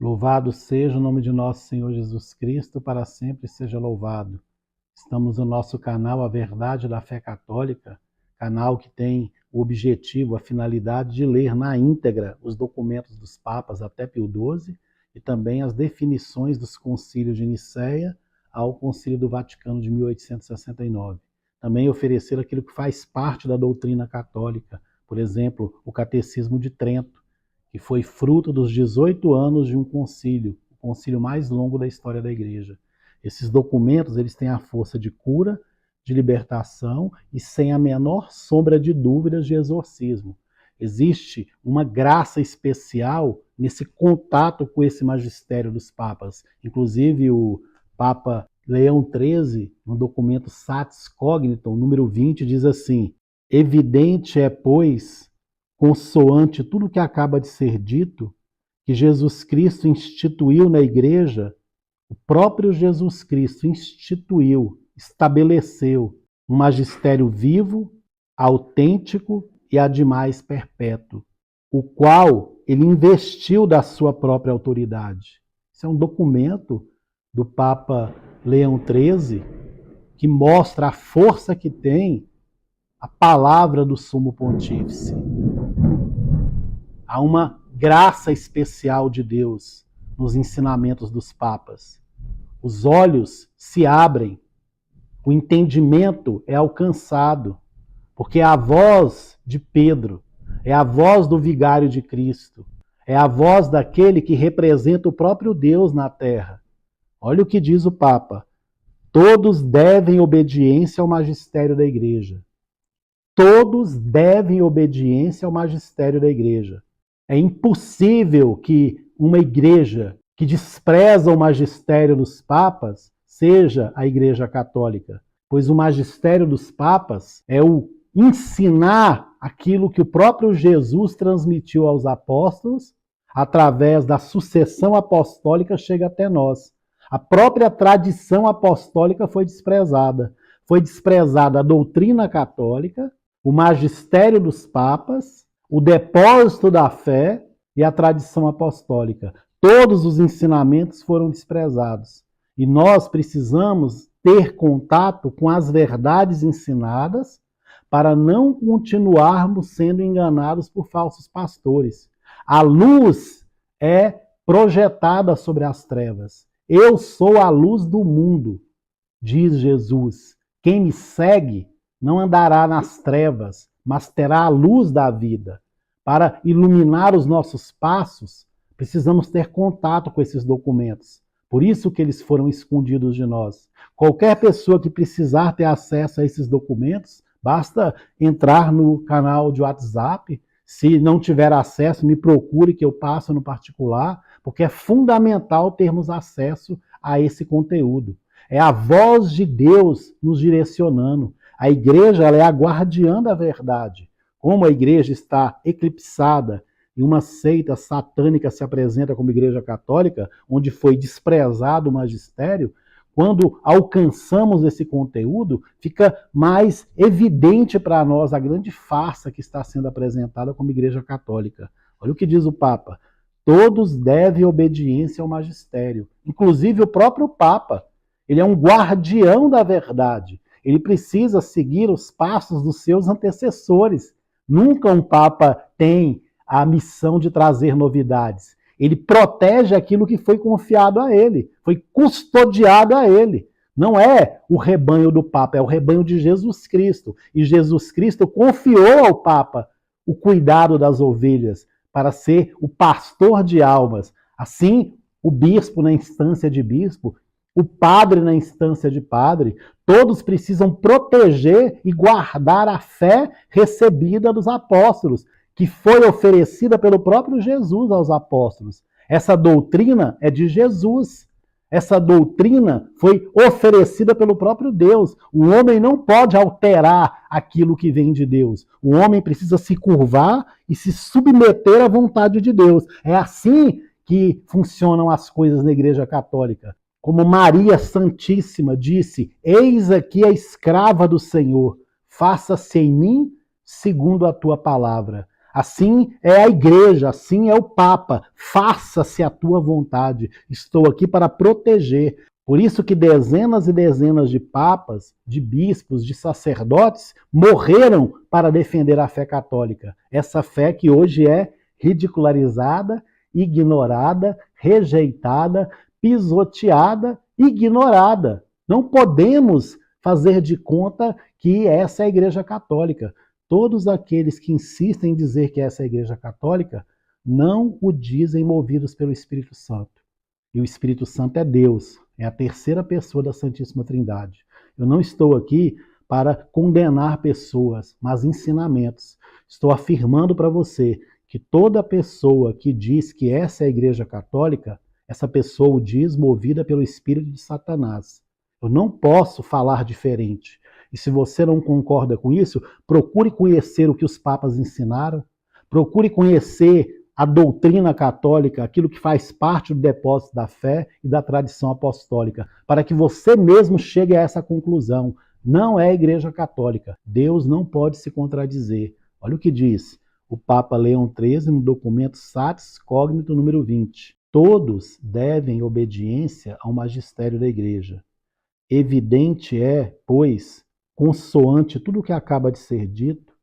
Louvado seja o nome de nosso Senhor Jesus Cristo, para sempre seja louvado. Estamos no nosso canal A Verdade da Fé Católica, canal que tem o objetivo, a finalidade de ler na íntegra os documentos dos papas até Pio XII e também as definições dos concílios de Nicéia ao Concílio do Vaticano de 1869. Também oferecer aquilo que faz parte da doutrina católica, por exemplo, o Catecismo de Trento, que foi fruto dos 18 anos de um concílio, o concílio mais longo da história da Igreja. Esses documentos eles têm a força de cura, de libertação e sem a menor sombra de dúvidas de exorcismo. Existe uma graça especial nesse contato com esse magistério dos papas. Inclusive o Papa Leão XIII, no documento Satis Cognitum, número 20, diz assim: evidente é, pois, consoante tudo que acaba de ser dito, que Jesus Cristo instituiu na Igreja, o próprio Jesus Cristo instituiu, estabeleceu um magistério vivo, autêntico e ademais perpétuo, o qual ele investiu da sua própria autoridade. Isso é um documento do Papa Leão XIII que mostra a força que tem a palavra do Sumo Pontífice. Há uma graça especial de Deus nos ensinamentos dos papas. Os olhos se abrem, o entendimento é alcançado, porque é a voz de Pedro, é a voz do vigário de Cristo, é a voz daquele que representa o próprio Deus na terra. Olha o que diz o Papa: todos devem obediência ao magistério da Igreja. Todos devem obediência ao magistério da Igreja. É impossível que uma igreja que despreza o magistério dos papas seja a Igreja Católica, pois o magistério dos papas é o ensinar aquilo que o próprio Jesus transmitiu aos apóstolos, através da sucessão apostólica chega até nós. A própria tradição apostólica foi desprezada. Foi desprezada a doutrina católica, o magistério dos papas, o depósito da fé e a tradição apostólica. Todos os ensinamentos foram desprezados. E nós precisamos ter contato com as verdades ensinadas para não continuarmos sendo enganados por falsos pastores. A luz é projetada sobre as trevas. Eu sou a luz do mundo, diz Jesus. Quem me segue não andará nas trevas, mas terá a luz da vida. Para iluminar os nossos passos, precisamos ter contato com esses documentos. Por isso que eles foram escondidos de nós. Qualquer pessoa que precisar ter acesso a esses documentos, basta entrar no canal de WhatsApp. Se não tiver acesso, me procure que eu passo no particular, porque é fundamental termos acesso a esse conteúdo. É a voz de Deus nos direcionando. A igreja ela é a guardiã da verdade. Como a igreja está eclipsada e uma seita satânica se apresenta como igreja católica, onde foi desprezado o magistério, quando alcançamos esse conteúdo, fica mais evidente para nós a grande farsa que está sendo apresentada como igreja católica. Olha o que diz o Papa: todos devem obediência ao magistério, inclusive o próprio Papa. Ele é um guardião da verdade. Ele precisa seguir os passos dos seus antecessores. Nunca um Papa tem a missão de trazer novidades. Ele protege aquilo que foi confiado a ele, foi custodiado a ele. Não é o rebanho do Papa, é o rebanho de Jesus Cristo. E Jesus Cristo confiou ao Papa o cuidado das ovelhas para ser o pastor de almas. Assim, o bispo na instância de bispo, o padre na instância de padre, todos precisam proteger e guardar a fé recebida dos apóstolos, que foi oferecida pelo próprio Jesus aos apóstolos. Essa doutrina é de Jesus. Essa doutrina foi oferecida pelo próprio Deus. O homem não pode alterar aquilo que vem de Deus. O homem precisa se curvar e se submeter à vontade de Deus. É assim que funcionam as coisas na Igreja Católica. Como Maria Santíssima disse: eis aqui a escrava do Senhor, faça-se em mim segundo a tua palavra. Assim é a igreja, assim é o Papa. Faça-se a tua vontade. Estou aqui para proteger. Por isso que dezenas e dezenas de papas, de bispos, de sacerdotes morreram para defender a fé católica. Essa fé que hoje é ridicularizada, ignorada, rejeitada, pisoteada, ignorada. Não podemos fazer de conta que essa é a Igreja Católica. Todos aqueles que insistem em dizer que essa é a Igreja Católica não o dizem movidos pelo Espírito Santo. E o Espírito Santo é Deus, é a terceira pessoa da Santíssima Trindade. Eu não estou aqui para condenar pessoas, mas ensinamentos. Estou afirmando para você que toda pessoa que diz que essa é a Igreja Católica, essa pessoa o diz movida pelo Espírito de Satanás. Eu não posso falar diferente. E se você não concorda com isso, procure conhecer o que os papas ensinaram, procure conhecer a doutrina católica, aquilo que faz parte do depósito da fé e da tradição apostólica, para que você mesmo chegue a essa conclusão. Não é a Igreja Católica. Deus não pode se contradizer. Olha o que diz o Papa Leão XIII no documento Satis Cognito número 20. Todos devem obediência ao magistério da Igreja. Evidente é, pois, consoante tudo o que acaba de ser dito,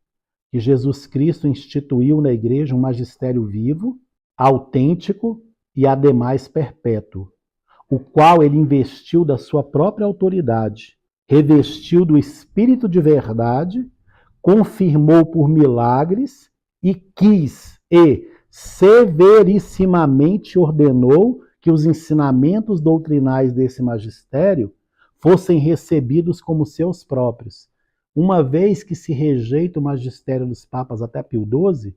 que Jesus Cristo instituiu na Igreja um magistério vivo, autêntico e, ademais, perpétuo, o qual ele investiu da sua própria autoridade, revestiu do Espírito de verdade, confirmou por milagres e quis e severissimamente ordenou que os ensinamentos doutrinais desse magistério fossem recebidos como seus próprios. Uma vez que se rejeita o magistério dos papas até Pio XII,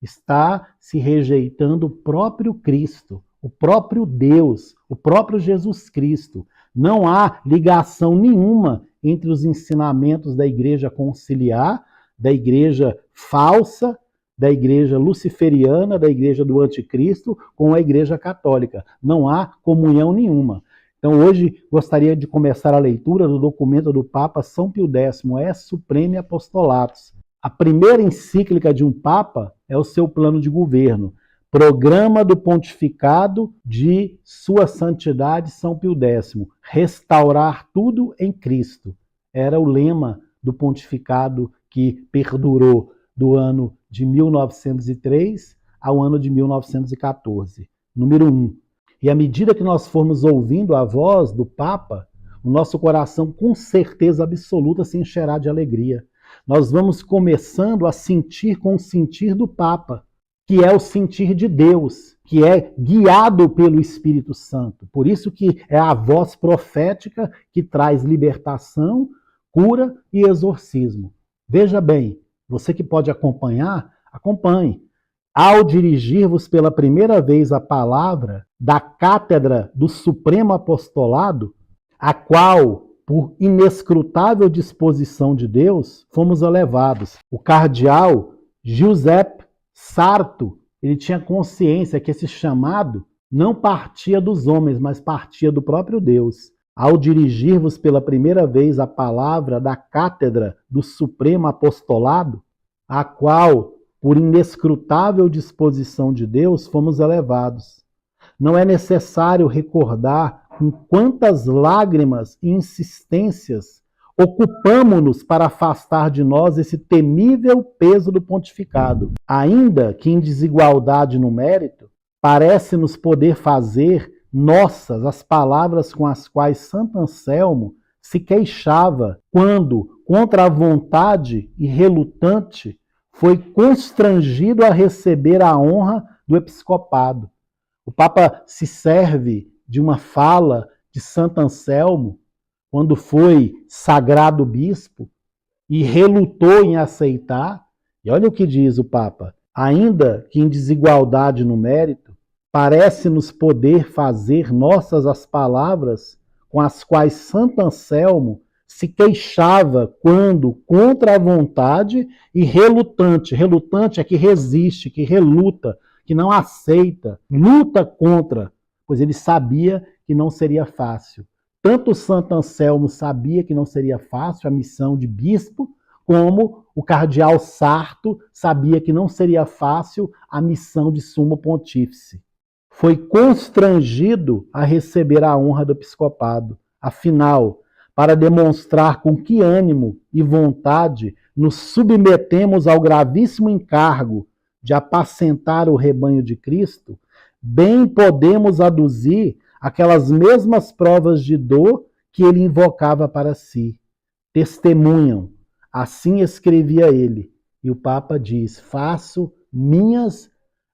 está se rejeitando o próprio Cristo, o próprio Deus, o próprio Jesus Cristo. Não há ligação nenhuma entre os ensinamentos da igreja conciliar, da igreja falsa, da igreja luciferiana, da igreja do anticristo, com a igreja católica. Não há comunhão nenhuma. Então, hoje, gostaria de começar a leitura do documento do Papa São Pio X, Es Supreme Apostolatus. A primeira encíclica de um Papa é o seu plano de governo, Programa do Pontificado de Sua Santidade São Pio X, restaurar tudo em Cristo. Era o lema do pontificado que perdurou do ano de 1903 ao ano de 1914. Número 1. E à medida que nós formos ouvindo a voz do Papa, o nosso coração com certeza absoluta se encherá de alegria. Nós vamos começando a sentir com o sentir do Papa, que é o sentir de Deus, que é guiado pelo Espírito Santo. Por isso que é a voz profética que traz libertação, cura e exorcismo. Veja bem, você que pode acompanhar, acompanhe. Ao dirigir-vos pela primeira vez a palavra da cátedra do Supremo Apostolado, a qual, por inescrutável disposição de Deus, fomos elevados. O cardeal Giuseppe Sarto, ele tinha consciência que esse chamado não partia dos homens, mas partia do próprio Deus. Ao dirigir-vos pela primeira vez a palavra da cátedra do Supremo Apostolado, a qual, por inescrutável disposição de Deus, fomos elevados. Não é necessário recordar com quantas lágrimas e insistências ocupamo-nos para afastar de nós esse temível peso do pontificado. Ainda que em desigualdade no mérito, parece-nos poder fazer nossas as palavras com as quais Santo Anselmo se queixava quando, contra a vontade e relutante, foi constrangido a receber a honra do episcopado. O Papa se serve de uma fala de Santo Anselmo, quando foi sagrado bispo, e relutou em aceitar. E olha o que diz o Papa: ainda que em desigualdade no mérito, parece-nos poder fazer nossas as palavras com as quais Santo Anselmo se queixava quando, contra a vontade e relutante é que resiste, que reluta, que não aceita, luta contra, pois ele sabia que não seria fácil. Tanto Santo Anselmo sabia que não seria fácil a missão de bispo, como o cardeal Sarto sabia que não seria fácil a missão de sumo pontífice. Foi constrangido a receber a honra do episcopado. Afinal, para demonstrar com que ânimo e vontade nos submetemos ao gravíssimo encargo de apacentar o rebanho de Cristo, bem podemos aduzir aquelas mesmas provas de dor que ele invocava para si. Testemunham, assim escrevia ele, e o Papa diz: faço minhas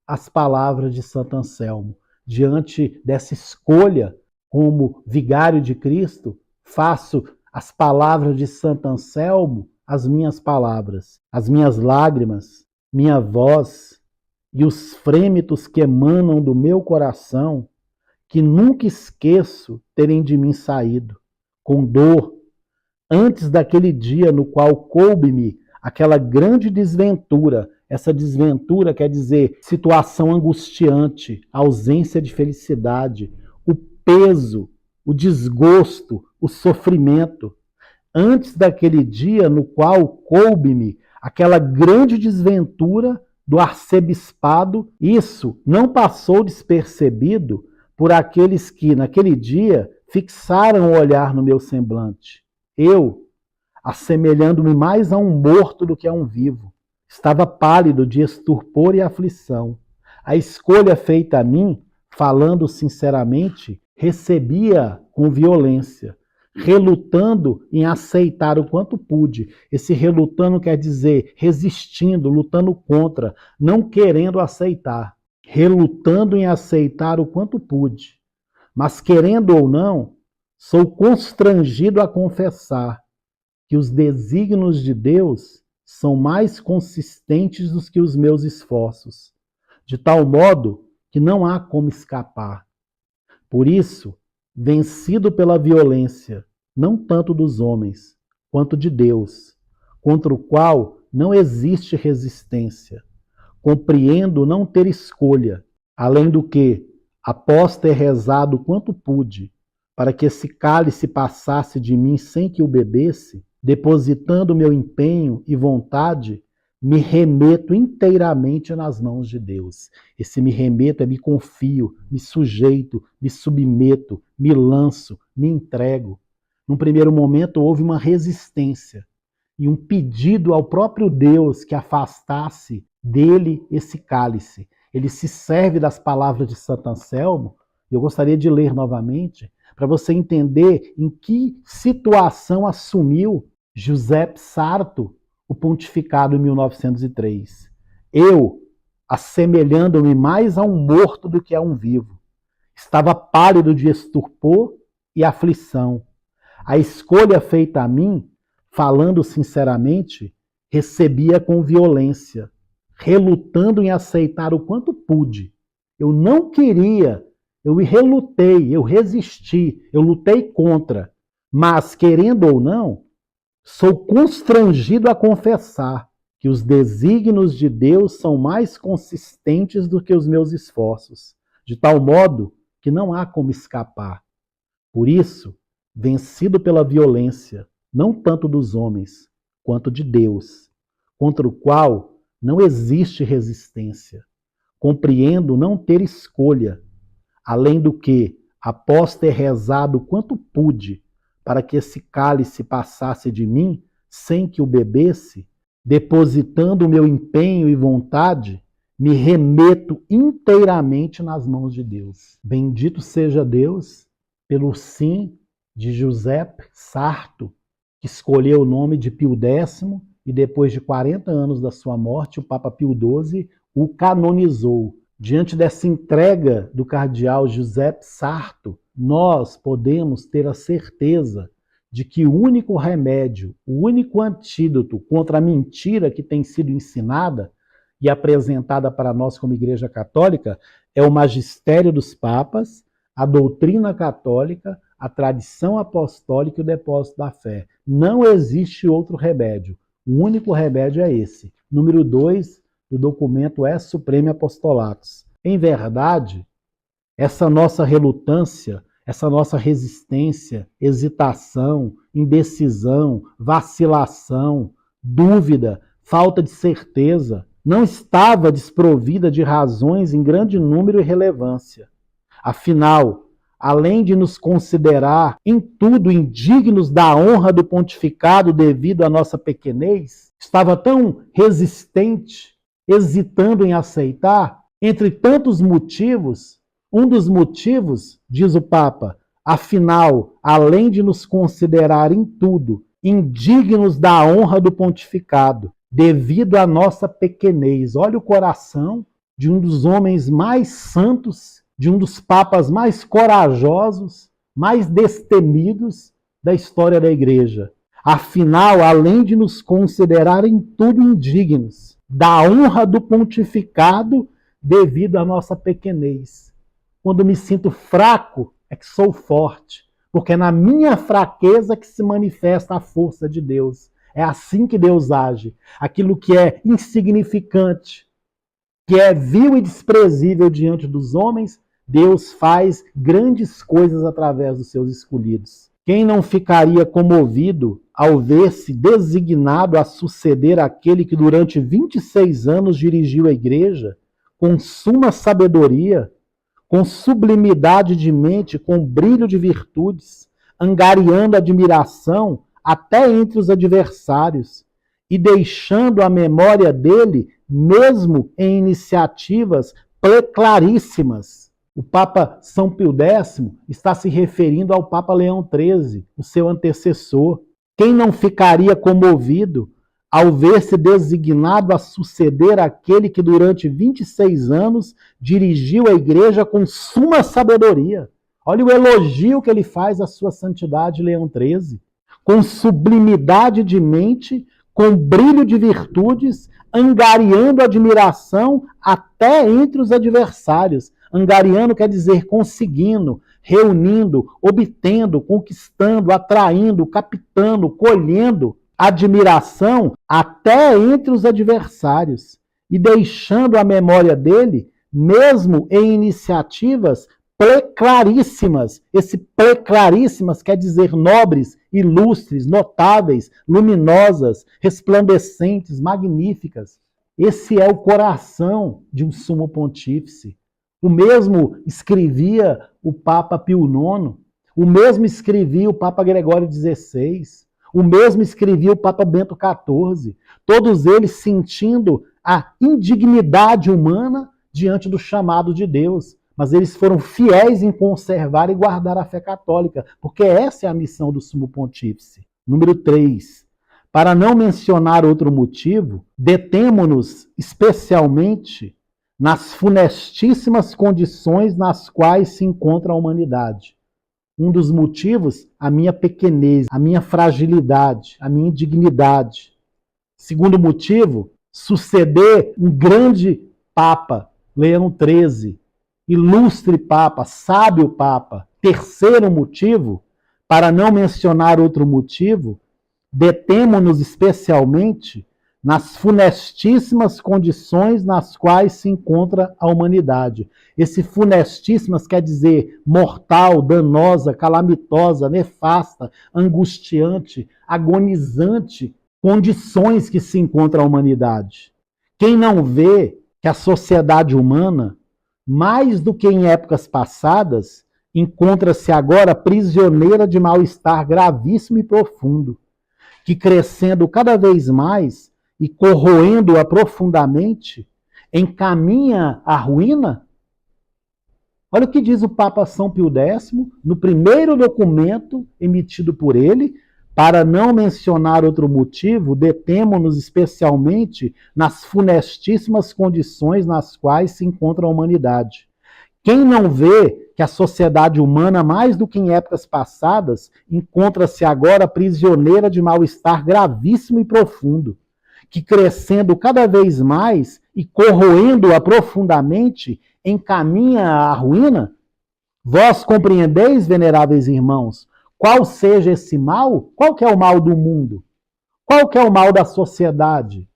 as palavras de Santo Anselmo. Diante dessa escolha como vigário de Cristo, faço as palavras de Santo Anselmo as minhas palavras, as minhas lágrimas, minha voz e os frêmitos que emanam do meu coração, que nunca esqueço terem de mim saído, com dor, antes daquele dia no qual coube-me aquela grande desventura. Essa desventura quer dizer situação angustiante, ausência de felicidade, o peso, o desgosto, o sofrimento. Antes daquele dia no qual coube-me aquela grande desventura do arcebispado, isso não passou despercebido por aqueles que, naquele dia, fixaram o olhar no meu semblante. Eu, assemelhando-me mais a um morto do que a um vivo, estava pálido de estupor e aflição. A escolha feita a mim, falando sinceramente, recebia com violência, relutando em aceitar o quanto pude. Esse relutando quer dizer resistindo, lutando contra, não querendo aceitar. Relutando em aceitar o quanto pude. Mas querendo ou não, sou constrangido a confessar que os desígnios de Deus são mais consistentes do que os meus esforços, de tal modo que não há como escapar. Por isso, vencido pela violência, não tanto dos homens, quanto de Deus, contra o qual não existe resistência, compreendo não ter escolha, além do que, após ter rezado quanto pude, para que esse cálice passasse de mim sem que o bebesse, depositando meu empenho e vontade, me remeto inteiramente nas mãos de Deus. Esse me remeto é me confio, me sujeito, me submeto, me lanço, me entrego. Num primeiro momento houve uma resistência e um pedido ao próprio Deus que afastasse dele esse cálice. Ele se serve das palavras de Santo Anselmo, e eu gostaria de ler novamente, para você entender em que situação assumiu Giuseppe Sarto o pontificado em 1903. Eu, assemelhando-me mais a um morto do que a um vivo, estava pálido de estupor e aflição. A escolha feita a mim, falando sinceramente, recebia com violência, relutando em aceitar o quanto pude. Eu não queria, eu relutei, eu resisti, eu lutei contra. Mas, querendo ou não, sou constrangido a confessar que os desígnios de Deus são mais consistentes do que os meus esforços, de tal modo que não há como escapar. Por isso, vencido pela violência, não tanto dos homens, quanto de Deus, contra o qual não existe resistência, compreendo não ter escolha, além do que, após ter rezado quanto pude, para que esse cálice passasse de mim, sem que o bebesse, depositando o meu empenho e vontade, me remeto inteiramente nas mãos de Deus. Bendito seja Deus pelo sim de Giuseppe Sarto, que escolheu o nome de Pio X e depois de 40 anos da sua morte, o Papa Pio XII o canonizou. Diante dessa entrega do cardeal Giuseppe Sarto, nós podemos ter a certeza de que o único remédio, o único antídoto contra a mentira que tem sido ensinada e apresentada para nós como Igreja Católica é o magistério dos papas, a doutrina católica, a tradição apostólica e o depósito da fé. Não existe outro remédio. O único remédio é esse. Número 2 do documento é Supreme Apostolatus. Em verdade, essa nossa relutância, essa nossa resistência, hesitação, indecisão, vacilação, dúvida, falta de certeza. Não estava desprovida de razões em grande número e relevância. Afinal, além de nos considerar em tudo indignos da honra do pontificado devido à nossa pequenez, estava tão resistente, hesitando em aceitar, entre tantos motivos, um dos motivos, diz o Papa, afinal, além de nos considerar em tudo indignos da honra do pontificado, devido à nossa pequenez. Olha o coração de um dos homens mais santos, de um dos papas mais corajosos, mais destemidos da história da Igreja. Afinal, além de nos considerar em tudo indignos da honra do pontificado devido à nossa pequenez. Quando me sinto fraco, é que sou forte, porque é na minha fraqueza que se manifesta a força de Deus. É assim que Deus age. Aquilo que é insignificante, que é vil e desprezível diante dos homens, Deus faz grandes coisas através dos seus escolhidos. Quem não ficaria comovido ao ver-se designado a suceder aquele que durante 26 anos dirigiu a igreja com suma sabedoria, com sublimidade de mente, com brilho de virtudes, angariando admiração até entre os adversários e deixando a memória dele mesmo em iniciativas claríssimas. O Papa São Pio X está se referindo ao Papa Leão XIII, o seu antecessor. Quem não ficaria comovido ao ver-se designado a suceder aquele que durante 26 anos dirigiu a igreja com suma sabedoria? Olha o elogio que ele faz à sua santidade Leão XIII. Com sublimidade de mente, com brilho de virtudes, angariando admiração até entre os adversários. Angariando quer dizer conseguindo, reunindo, obtendo, conquistando, atraindo, captando, colhendo admiração até entre os adversários e deixando a memória dele, mesmo em iniciativas claríssimas. Esse claríssimas quer dizer nobres, ilustres, notáveis, luminosas, resplandecentes, magníficas. Esse é o coração de um sumo pontífice. O mesmo escrevia o Papa Pio IX, o mesmo escrevia o Papa Gregório XVI, o mesmo escrevia o Papa Bento XIV, todos eles sentindo a indignidade humana diante do chamado de Deus, mas eles foram fiéis em conservar e guardar a fé católica, porque essa é a missão do sumo pontífice. Número 3. Para não mencionar outro motivo, detemo-nos especialmente nas funestíssimas condições nas quais se encontra a humanidade. Um dos motivos, a minha pequenez, a minha fragilidade, a minha indignidade. Segundo motivo, suceder um grande Papa, Leão XIII, ilustre Papa, sábio Papa. Terceiro motivo, para não mencionar outro motivo, detemo-nos especialmente nas funestíssimas condições nas quais se encontra a humanidade. Esse funestíssimas quer dizer mortal, danosa, calamitosa, nefasta, angustiante, agonizante, condições que se encontra a humanidade. Quem não vê que a sociedade humana, mais do que em épocas passadas, encontra-se agora prisioneira de mal-estar gravíssimo e profundo, que crescendo cada vez mais e corroendo-a profundamente, encaminha à ruína? Olha o que diz o Papa São Pio X no primeiro documento emitido por ele. Para não mencionar outro motivo, detemo-nos especialmente nas funestíssimas condições nas quais se encontra a humanidade. Quem não vê que a sociedade humana, mais do que em épocas passadas, encontra-se agora prisioneira de mal-estar gravíssimo e profundo, que crescendo cada vez mais e corroendo-a profundamente, encaminha à ruína? Vós compreendeis, veneráveis irmãos, qual seja esse mal? Qual que é o mal do mundo? Qual que é o mal da sociedade?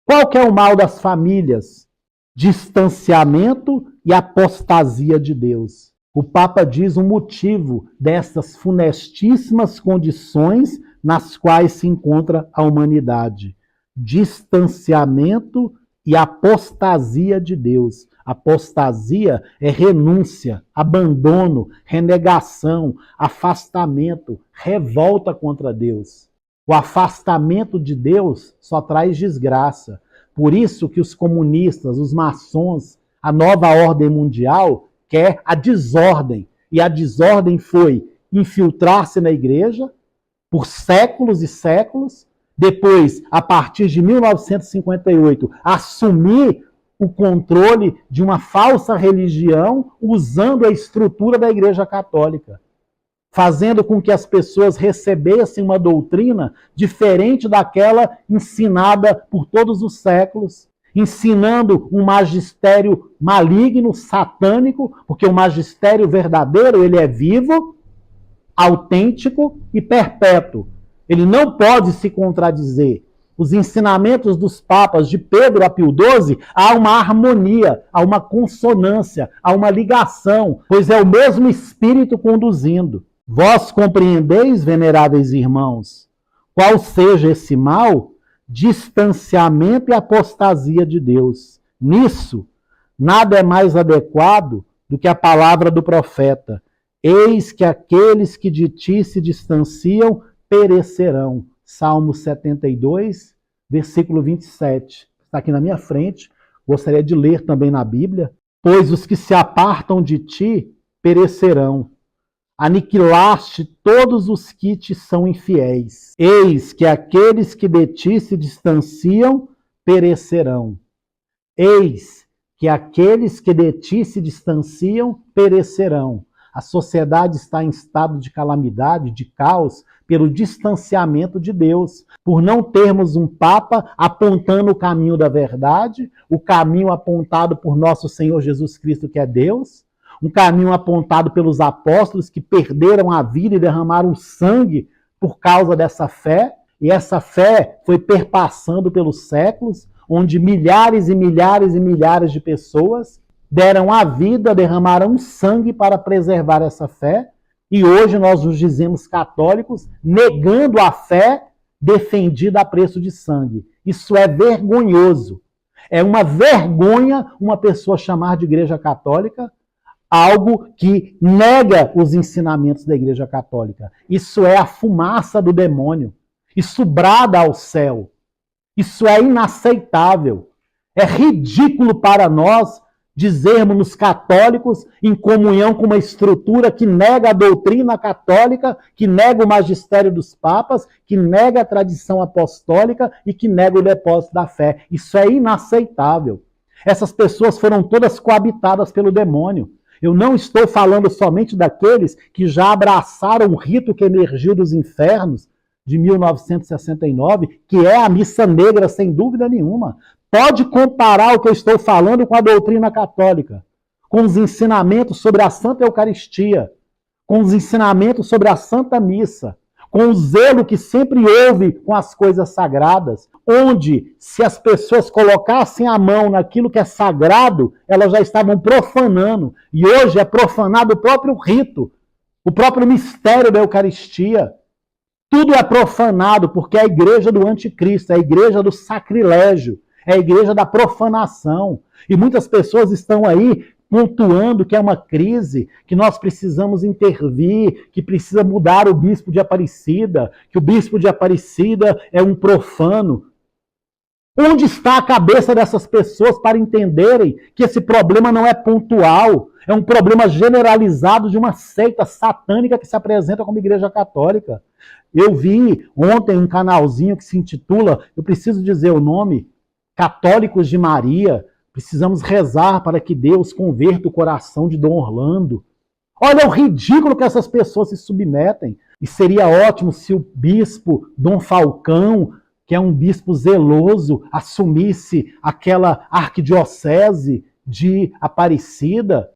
Qual que é o mal das famílias? Distanciamento e apostasia de Deus. O Papa diz o motivo dessas funestíssimas condições nas quais se encontra a humanidade. distanciamento e apostasia de Deus. Apostasia é renúncia, abandono, renegação, afastamento, revolta contra Deus. O afastamento de Deus só traz desgraça. Por isso que os comunistas, os maçons, a nova ordem mundial quer a desordem. E a desordem foi infiltrar-se na igreja por séculos e séculos. Depois, a partir de 1958, assumir o controle de uma falsa religião usando a estrutura da Igreja Católica, fazendo com que as pessoas recebessem uma doutrina diferente daquela ensinada por todos os séculos, ensinando um magistério maligno, satânico, porque o magistério verdadeiro, ele é vivo, autêntico e perpétuo. Ele não pode se contradizer. Os ensinamentos dos papas de Pedro a Pio XII, há uma harmonia, há uma consonância, há uma ligação, pois é o mesmo Espírito conduzindo. Vós compreendeis, veneráveis irmãos, qual seja esse mal? Distanciamento e apostasia de Deus. Nisso, nada é mais adequado do que a palavra do profeta. Eis que aqueles que de ti se distanciam perecerão. Salmo 72, versículo 27. Está aqui na minha frente. Gostaria de ler também na Bíblia. Pois os que se apartam de ti perecerão. Aniquilaste todos os que te são infiéis. Eis que aqueles que de ti se distanciam perecerão. Eis que aqueles que de ti se distanciam perecerão. A sociedade está em estado de calamidade, de caos, pelo distanciamento de Deus, por não termos um Papa apontando o caminho da verdade, o caminho apontado por nosso Senhor Jesus Cristo, que é Deus, um caminho apontado pelos apóstolos que perderam a vida e derramaram sangue por causa dessa fé, e essa fé foi perpassando pelos séculos, onde milhares e milhares e milhares de pessoas deram a vida, derramaram sangue para preservar essa fé, e hoje nós nos dizemos católicos negando a fé defendida a preço de sangue. Isso é vergonhoso. É uma vergonha uma pessoa chamar de Igreja Católica algo que nega os ensinamentos da Igreja Católica. Isso é a fumaça do demônio. Isso brada ao céu. Isso é inaceitável. É ridículo para nós dizermos católicos em comunhão com uma estrutura que nega a doutrina católica, que nega o magistério dos papas, que nega a tradição apostólica e que nega o depósito da fé. Isso é inaceitável. Essas pessoas foram todas coabitadas pelo demônio. Eu não estou falando somente daqueles que já abraçaram o rito que emergiu dos infernos de 1969, que é a missa negra, sem dúvida nenhuma. Pode comparar o que eu estou falando com a doutrina católica, com os ensinamentos sobre a Santa Eucaristia, com os ensinamentos sobre a Santa Missa, com o zelo que sempre houve com as coisas sagradas, onde, se as pessoas colocassem a mão naquilo que é sagrado, elas já estavam profanando. E hoje é profanado o próprio rito, o próprio mistério da Eucaristia. Tudo é profanado porque é a igreja do anticristo, é a igreja do sacrilégio, é a igreja da profanação. E muitas pessoas estão aí pontuando que é uma crise, que nós precisamos intervir, que precisa mudar o bispo de Aparecida, que o bispo de Aparecida é um profano. Onde está a cabeça dessas pessoas para entenderem que esse problema não é pontual, é um problema generalizado de uma seita satânica que se apresenta como Igreja Católica? Eu vi ontem um canalzinho que se intitula, eu preciso dizer o nome, Católicos de Maria. Precisamos rezar para que Deus converta o coração de Dom Orlando. Olha o ridículo que essas pessoas se submetem. E seria ótimo se o bispo Dom Falcão, que é um bispo zeloso, assumisse aquela arquidiocese de Aparecida,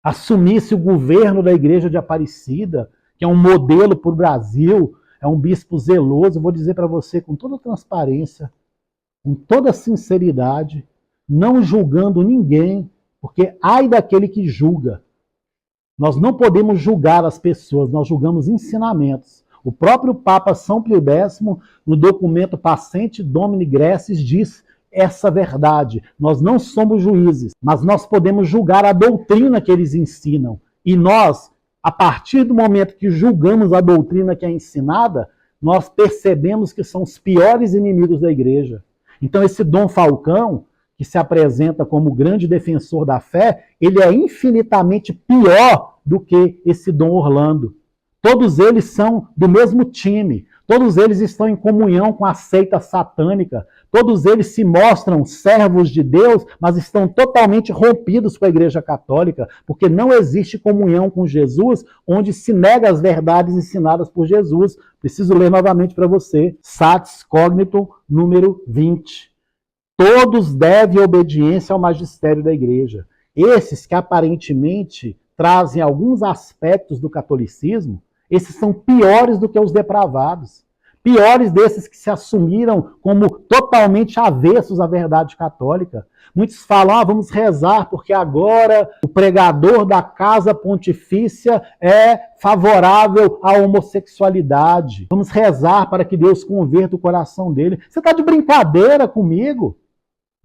assumisse o governo da igreja de Aparecida, que é um modelo para o Brasil, é um bispo zeloso. Eu vou dizer para você com toda transparência, com toda sinceridade, não julgando ninguém, porque ai daquele que julga. Nós não podemos julgar as pessoas, nós julgamos ensinamentos. O próprio Papa São Pio X, no documento Pacente Domini Gressis, diz essa verdade. Nós não somos juízes, mas nós podemos julgar a doutrina que eles ensinam. E nós, a partir do momento que julgamos a doutrina que é ensinada, nós percebemos que são os piores inimigos da igreja. Então esse Dom Falcão, que se apresenta como grande defensor da fé, ele é infinitamente pior do que esse Dom Orlando. Todos eles são do mesmo time, todos eles estão em comunhão com a seita satânica, todos eles se mostram servos de Deus, mas estão totalmente rompidos com a Igreja Católica, porque não existe comunhão com Jesus, onde se nega as verdades ensinadas por Jesus. Preciso ler novamente para você, Sats Cognitum, número 20. Todos devem obediência ao magistério da Igreja. Esses que aparentemente trazem alguns aspectos do catolicismo, esses são piores do que os depravados. Piores desses que se assumiram como totalmente avessos à verdade católica. Muitos falam, vamos rezar porque agora o pregador da Casa Pontifícia é favorável à homossexualidade. Vamos rezar para que Deus converta o coração dele. Você está de brincadeira comigo?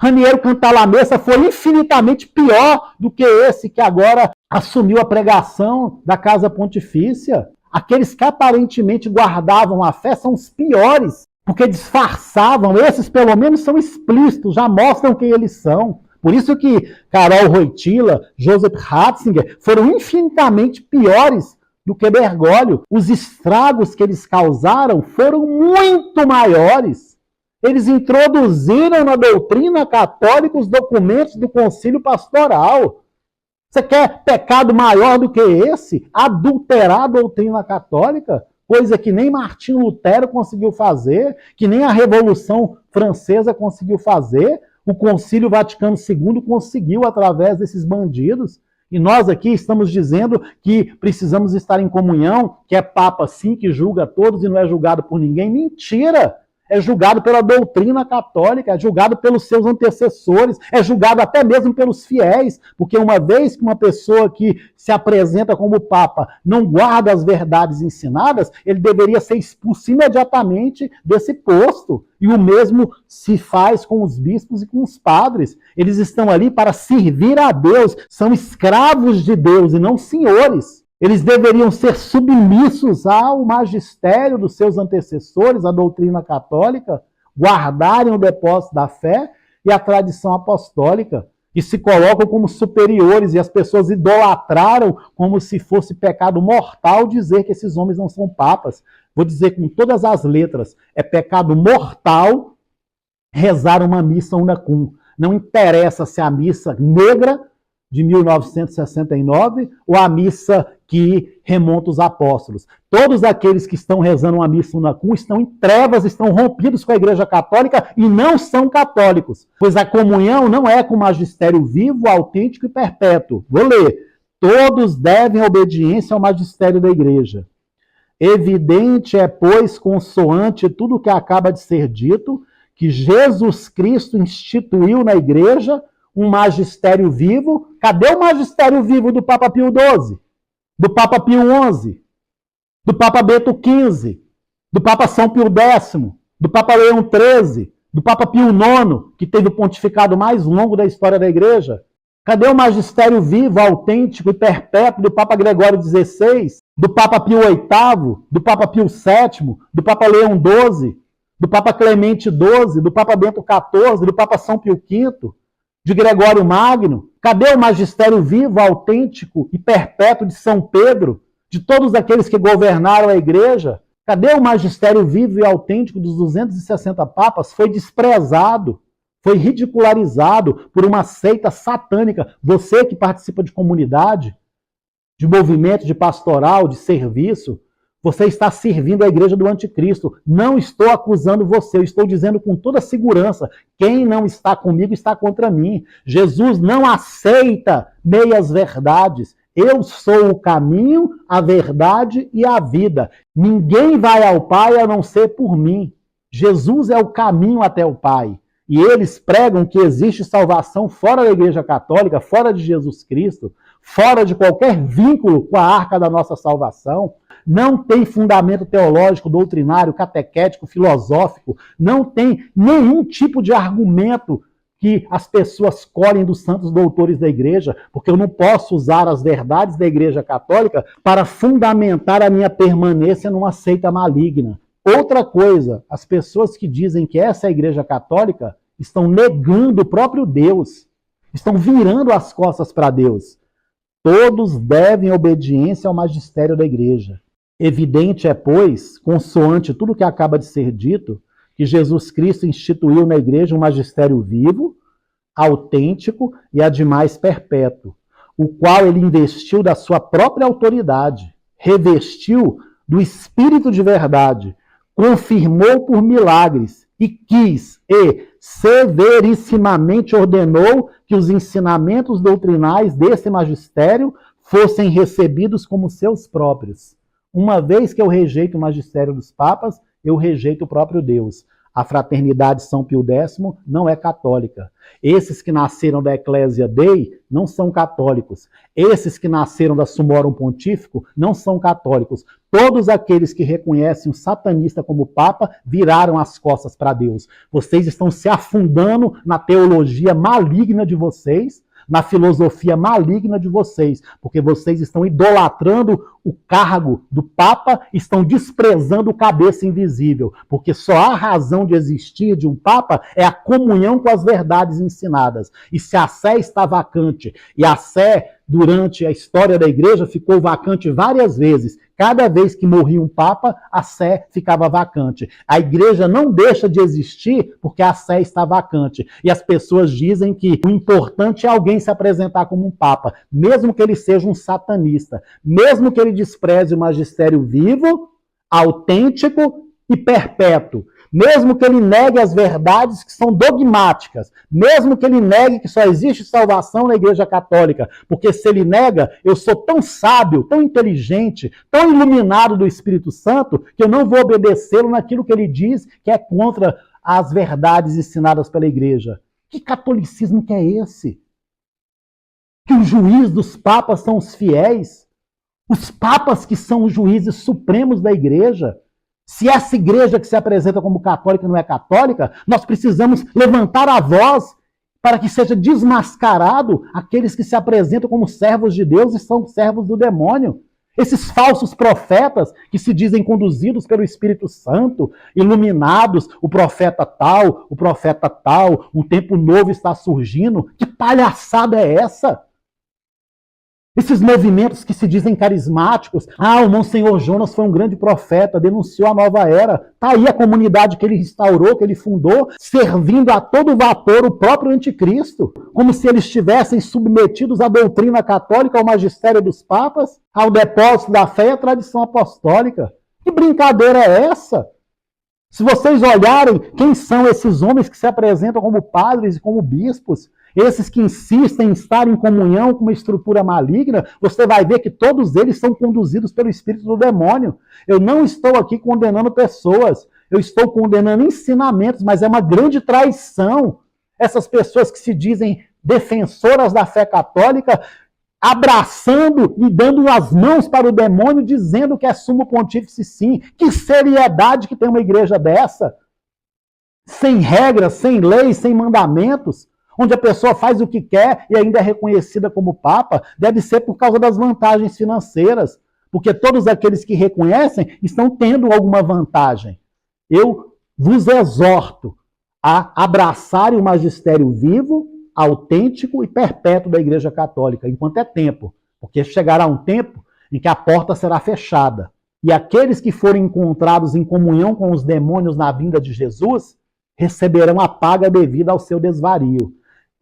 Raniero Cantalamessa foi infinitamente pior do que esse que agora assumiu a pregação da Casa Pontifícia. Aqueles que aparentemente guardavam a fé são os piores, porque disfarçavam. Esses, pelo menos, são explícitos, já mostram quem eles são. Por isso que Karol Wojtyla, Joseph Ratzinger foram infinitamente piores do que Bergoglio. Os estragos que eles causaram foram muito maiores. Eles introduziram na doutrina católica os documentos do concílio pastoral. Você quer pecado maior do que esse? Adulterar a doutrina católica? Coisa que nem Martinho Lutero conseguiu fazer, que nem a Revolução Francesa conseguiu fazer, o Concílio Vaticano II conseguiu através desses bandidos. E nós aqui estamos dizendo que precisamos estar em comunhão, que é Papa sim, que julga todos e não é julgado por ninguém. Mentira! É julgado pela doutrina católica, é julgado pelos seus antecessores, é julgado até mesmo pelos fiéis, porque uma vez que uma pessoa que se apresenta como Papa não guarda as verdades ensinadas, ele deveria ser expulso imediatamente desse posto. E o mesmo se faz com os bispos e com os padres. Eles estão ali para servir a Deus, são escravos de Deus e não senhores. Eles deveriam ser submissos ao magistério dos seus antecessores, à doutrina católica, guardarem o depósito da fé e a tradição apostólica, e se colocam como superiores, e as pessoas idolatraram como se fosse pecado mortal dizer que esses homens não são papas. Vou dizer com todas as letras, é pecado mortal rezar uma missa unacum. Não interessa se é a missa negra de 1969 ou a missa que remonta os apóstolos. Todos aqueles que estão rezando uma missa unacum estão em trevas, estão rompidos com a Igreja Católica e não são católicos, pois a comunhão não é com o magistério vivo, autêntico e perpétuo. Vou ler. Todos devem obediência ao magistério da Igreja. Evidente é, pois, consoante tudo o que acaba de ser dito, que Jesus Cristo instituiu na Igreja um magistério vivo. Cadê o magistério vivo do Papa Pio XII? Do Papa Pio XI? Do Papa Bento XV? Do Papa São Pio X? Do Papa Leão XIII? Do Papa Pio IX, que teve o pontificado mais longo da história da Igreja? Cadê o magistério vivo, autêntico e perpétuo do Papa Gregório XVI? Do Papa Pio VIII? Do Papa Pio VII? Do Papa Leão XII? Do Papa Clemente XII? Do Papa Bento XIV? Do Papa São Pio V? De Gregório Magno? Cadê o magistério vivo, autêntico e perpétuo de São Pedro? De todos aqueles que governaram a igreja? Cadê o magistério vivo e autêntico dos 260 papas? Foi desprezado, foi ridicularizado por uma seita satânica. Você que participa de comunidade, de movimento, de pastoral, de serviço, você está servindo a igreja do anticristo. Não estou acusando você, eu estou dizendo com toda segurança, quem não está comigo está contra mim. Jesus não aceita meias verdades. Eu sou o caminho, a verdade e a vida. Ninguém vai ao Pai a não ser por mim. Jesus é o caminho até o Pai. E eles pregam que existe salvação fora da Igreja Católica, fora de Jesus Cristo, fora de qualquer vínculo com a arca da nossa salvação, não tem fundamento teológico, doutrinário, catequético, filosófico, não tem nenhum tipo de argumento que as pessoas colhem dos santos doutores da igreja, porque eu não posso usar as verdades da igreja católica para fundamentar a minha permanência numa seita maligna. Outra coisa, as pessoas que dizem que essa é a igreja católica estão negando o próprio Deus, estão virando as costas para Deus. Todos devem obediência ao magistério da igreja. Evidente é, pois, consoante tudo que acaba de ser dito, que Jesus Cristo instituiu na igreja um magistério vivo, autêntico e ademais perpétuo, o qual ele investiu da sua própria autoridade, revestiu do Espírito de verdade, confirmou por milagres e quis e severissimamente ordenou que os ensinamentos doutrinais desse magistério fossem recebidos como seus próprios. Uma vez que eu rejeito o magistério dos papas, eu rejeito o próprio Deus. A fraternidade São Pio X não é católica. Esses que nasceram da Ecclesia Dei não são católicos. Esses que nasceram da Summorum Pontífico não são católicos. Todos aqueles que reconhecem o satanista como papa viraram as costas para Deus. Vocês estão se afundando na teologia maligna de vocês, na filosofia maligna de vocês, porque vocês estão idolatrando o cargo do Papa, estão desprezando o cabeça invisível, porque só há razão de existir de um Papa é a comunhão com as verdades ensinadas. E se a Sé está vacante, e a Sé, durante a história da igreja, ficou vacante várias vezes, cada vez que morria um Papa, a Sé ficava vacante. A igreja não deixa de existir porque a Sé está vacante. E as pessoas dizem que o importante é alguém se apresentar como um Papa, mesmo que ele seja um satanista, mesmo que ele despreze o magistério vivo, autêntico e perpétuo. Mesmo que ele negue as verdades que são dogmáticas, mesmo que ele negue que só existe salvação na Igreja Católica, porque se ele nega, eu sou tão sábio, tão inteligente, tão iluminado do Espírito Santo, que eu não vou obedecê-lo naquilo que ele diz que é contra as verdades ensinadas pela Igreja. Que catolicismo que é esse? Que o juiz dos papas são os fiéis? Os papas que são os juízes supremos da Igreja? Se essa igreja que se apresenta como católica não é católica, nós precisamos levantar a voz para que seja desmascarado aqueles que se apresentam como servos de Deus e são servos do demônio. Esses falsos profetas que se dizem conduzidos pelo Espírito Santo, iluminados, o profeta tal, um tempo novo está surgindo. Que palhaçada é essa? Esses movimentos que se dizem carismáticos, o Monsenhor Jonas foi um grande profeta, denunciou a nova era. Está aí a comunidade que ele restaurou, que ele fundou, servindo a todo vapor o próprio anticristo, como se eles estivessem submetidos à doutrina católica, ao magistério dos papas, ao depósito da fé e à tradição apostólica. Que brincadeira é essa? Se vocês olharem quem são esses homens que se apresentam como padres e como bispos, esses que insistem em estar em comunhão com uma estrutura maligna, você vai ver que todos eles são conduzidos pelo espírito do demônio. Eu não estou aqui condenando pessoas, eu estou condenando ensinamentos, mas é uma grande traição. Essas pessoas que se dizem defensoras da fé católica, abraçando e dando as mãos para o demônio, dizendo que é sumo pontífice sim. Que seriedade que tem uma igreja dessa? Sem regras, sem leis, sem mandamentos, onde a pessoa faz o que quer e ainda é reconhecida como papa, deve ser por causa das vantagens financeiras, porque todos aqueles que reconhecem estão tendo alguma vantagem. Eu vos exorto a abraçarem o magistério vivo, autêntico e perpétuo da Igreja Católica, enquanto é tempo, porque chegará um tempo em que a porta será fechada, e aqueles que forem encontrados em comunhão com os demônios na vinda de Jesus receberão a paga devida ao seu desvario.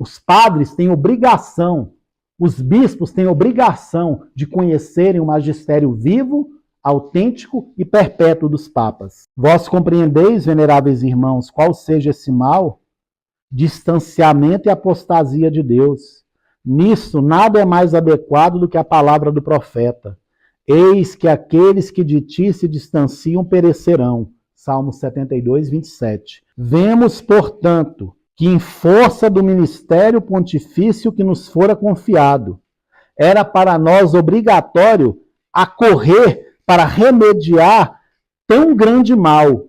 Os padres têm obrigação, os bispos têm obrigação de conhecerem o magistério vivo, autêntico e perpétuo dos papas. Vós compreendeis, veneráveis irmãos, qual seja esse mal? Distanciamento e apostasia de Deus. Nisto nada é mais adequado do que a palavra do profeta. Eis que aqueles que de ti se distanciam perecerão. Salmo 72, 27. Vemos, portanto, que em força do ministério pontifício que nos fora confiado, era para nós obrigatório a correr para remediar tão grande mal,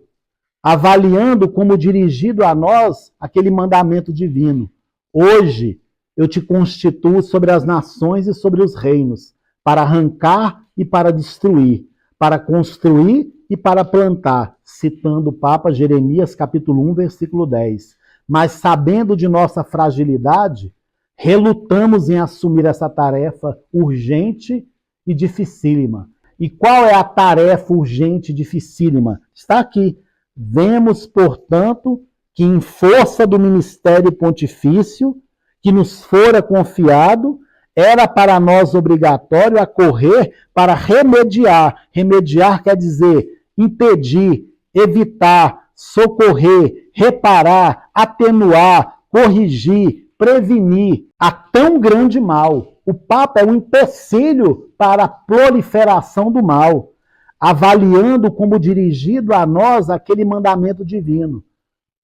avaliando como dirigido a nós aquele mandamento divino. Hoje eu te constituo sobre as nações e sobre os reinos, para arrancar e para destruir, para construir e para plantar, citando o Papa Jeremias capítulo 1, versículo 10. Mas sabendo de nossa fragilidade, relutamos em assumir essa tarefa urgente e dificílima. E qual é a tarefa urgente e dificílima? Está aqui. Vemos, portanto, que em força do ministério pontifício, que nos fora confiado, era para nós obrigatório a correr para remediar. Remediar quer dizer impedir, evitar, socorrer, reparar, atenuar, corrigir, prevenir a tão grande mal. O Papa é um empecilho para a proliferação do mal, avaliando como dirigido a nós aquele mandamento divino.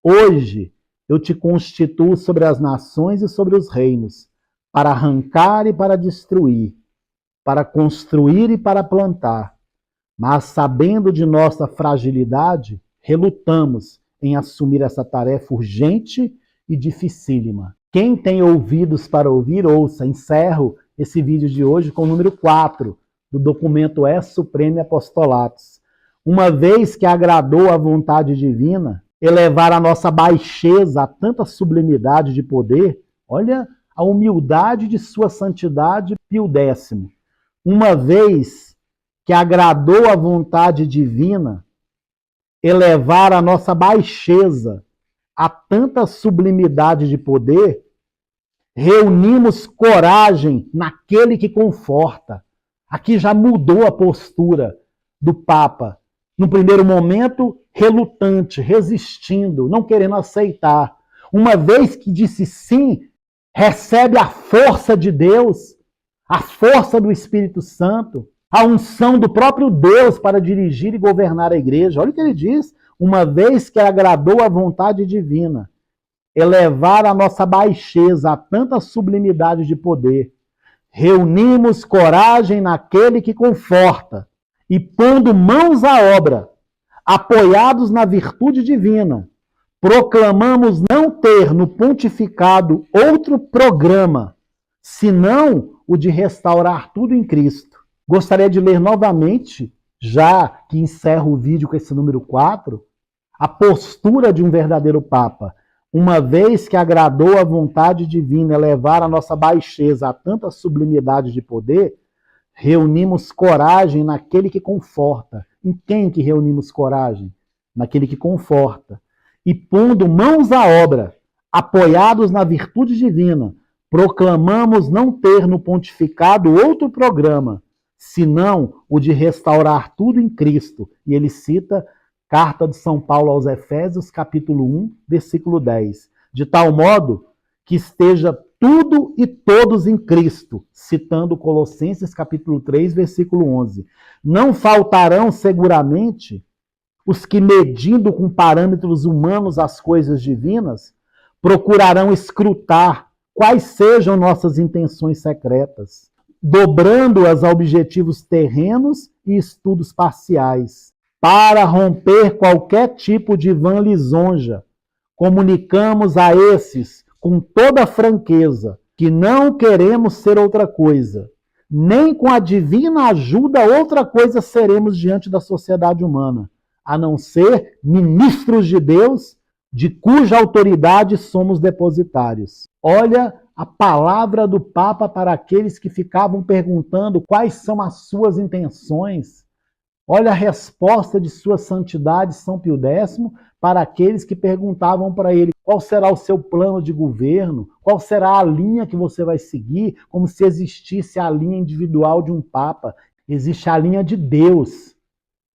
Hoje eu te constituo sobre as nações e sobre os reinos, para arrancar e para destruir, para construir e para plantar. Mas sabendo de nossa fragilidade, relutamos em assumir essa tarefa urgente e dificílima. Quem tem ouvidos para ouvir, ouça. Encerro esse vídeo de hoje com o número 4 do documento Es Supreme Apostolatus. Uma vez que agradou a vontade divina, elevar a nossa baixeza a tanta sublimidade de poder, olha a humildade de sua santidade Pio X. Uma vez que agradou a vontade divina, elevar a nossa baixeza a tanta sublimidade de poder, reunimos coragem naquele que conforta. Aqui já mudou a postura do Papa. No primeiro momento, relutante, resistindo, não querendo aceitar. Uma vez que disse sim, recebe a força de Deus, a força do Espírito Santo, a unção do próprio Deus para dirigir e governar a igreja. Olha o que ele diz. Uma vez que agradou a vontade divina, elevar a nossa baixeza a tanta sublimidade de poder, reunimos coragem naquele que conforta e, pondo mãos à obra, apoiados na virtude divina, proclamamos não ter no pontificado outro programa, senão o de restaurar tudo em Cristo. Gostaria de ler novamente, já que encerro o vídeo com esse número 4, a postura de um verdadeiro Papa. Uma vez que agradou a vontade divina elevar a nossa baixeza a tanta sublimidade de poder, reunimos coragem naquele que conforta. Em quem que reunimos coragem? Naquele que conforta. E pondo mãos à obra, apoiados na virtude divina, proclamamos não ter no pontificado outro programa, senão o de restaurar tudo em Cristo. E ele cita Carta de São Paulo aos Efésios, capítulo 1, versículo 10. De tal modo que esteja tudo e todos em Cristo, citando Colossenses, capítulo 3, versículo 11. Não faltarão seguramente os que, medindo com parâmetros humanos as coisas divinas, procurarão escrutar quais sejam nossas intenções secretas, dobrando-as a objetivos terrenos e estudos parciais. Para romper qualquer tipo de vã lisonja, comunicamos a esses com toda franqueza que não queremos ser outra coisa, nem com a divina ajuda outra coisa seremos diante da sociedade humana, a não ser ministros de Deus, de cuja autoridade somos depositários. Olha a palavra do Papa para aqueles que ficavam perguntando quais são as suas intenções. Olha a resposta de sua santidade São Pio X para aqueles que perguntavam para ele qual será o seu plano de governo, qual será a linha que você vai seguir, como se existisse a linha individual de um Papa. Existe a linha de Deus,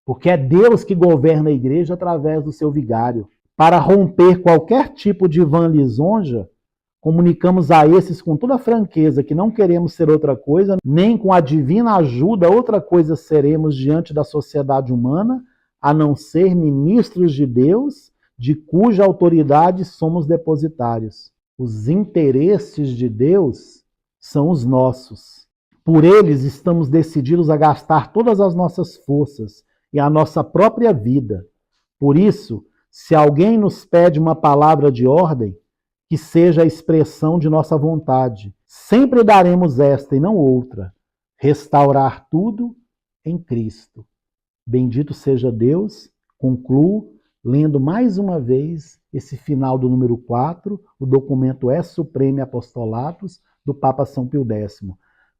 porque é Deus que governa a igreja através do seu vigário. Para romper qualquer tipo de vã lisonja, comunicamos a esses com toda franqueza que não queremos ser outra coisa, nem com a divina ajuda outra coisa seremos diante da sociedade humana, a não ser ministros de Deus, de cuja autoridade somos depositários. Os interesses de Deus são os nossos. Por eles estamos decididos a gastar todas as nossas forças e a nossa própria vida. Por isso, se alguém nos pede uma palavra de ordem, que seja a expressão de nossa vontade. Sempre daremos esta e não outra. Restaurar tudo em Cristo. Bendito seja Deus. Concluo lendo mais uma vez esse final do número 4, o documento Es Supreme Apostolatus, do Papa São Pio X.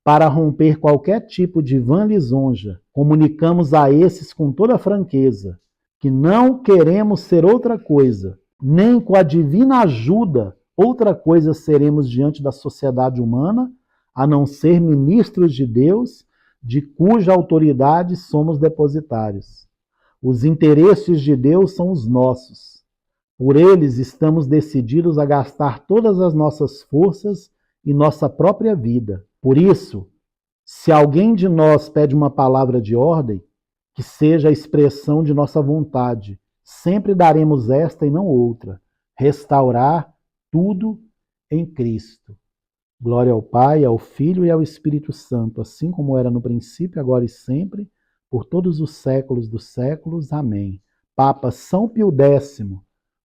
Para romper qualquer tipo de vã lisonja, comunicamos a esses com toda franqueza que não queremos ser outra coisa, nem com a divina ajuda outra coisa seremos diante da sociedade humana, a não ser ministros de Deus, de cuja autoridade somos depositários. Os interesses de Deus são os nossos. Por eles estamos decididos a gastar todas as nossas forças e nossa própria vida. Por isso, se alguém de nós pede uma palavra de ordem, que seja a expressão de nossa vontade, sempre daremos esta e não outra. Restaurar tudo em Cristo. Glória ao Pai, ao Filho e ao Espírito Santo, assim como era no princípio, agora e sempre, por todos os séculos dos séculos. Amém. Papa São Pio X,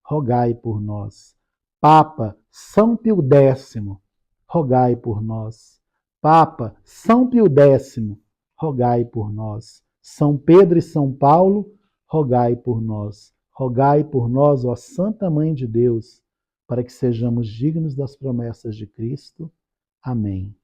rogai por nós. Papa São Pio X, rogai por nós. Papa São Pio X, rogai por nós. São Pedro e São Paulo, rogai por nós. Rogai por nós, ó Santa Mãe de Deus, para que sejamos dignos das promessas de Cristo. Amém.